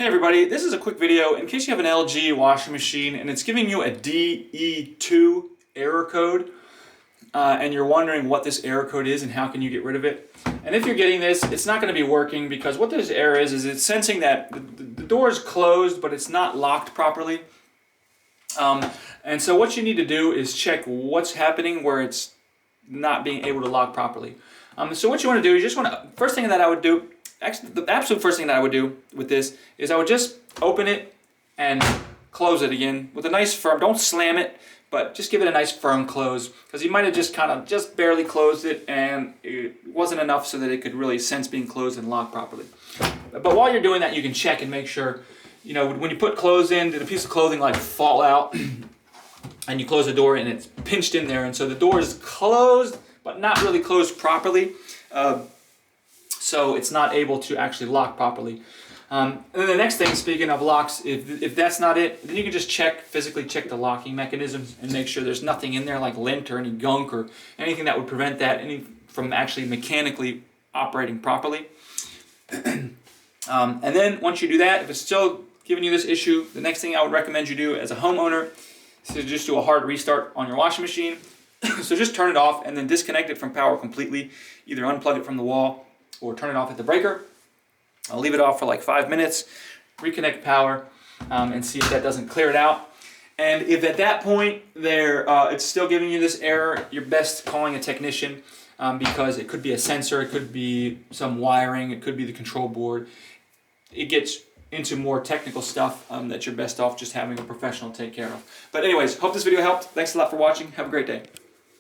Hey everybody, this is a quick video in case you have an LG washing machine and it's giving you a dE2 error code and you're wondering what this error code is and how can you get rid of it. And if you're getting this, it's not going to be working because what this error is it's sensing that the door is closed but it's not locked properly. And so what you need to do is check what's happening where it's not being able to lock properly. So what you want to do is first thing that I would do, actually the absolute first thing that I would do with this is I would just open it and close it again with a nice firm, don't slam it, but just give it a nice firm close because you might have just barely closed it and it wasn't enough so that it could really sense being closed and locked properly. But while you're doing that, you can check and make sure, you know, when you put clothes in, did a piece of clothing like fall out and you close the door and it's pinched in there and so the door is closed but not really closed properly. So it's not able to actually lock properly. And then the next thing, speaking of locks, if that's not it, then you can just physically check the locking mechanisms and make sure there's nothing in there like lint or any gunk or anything that would prevent that from actually mechanically operating properly. And then once you do that, if it's still giving you this issue, the next thing I would recommend you do as a homeowner is to just do a hard restart on your washing machine. So just turn it off and then disconnect it from power completely. Either unplug it from the wall or turn it off at the breaker. I'll leave it off for like 5 minutes, reconnect power, and see if that doesn't clear it out. And if at that point it's still giving you this error, you're best calling a technician because it could be a sensor, it could be some wiring, it could be the control board. It gets into more technical stuff that you're best off just having a professional take care of. But anyways, hope this video helped. Thanks a lot for watching. Have a great day.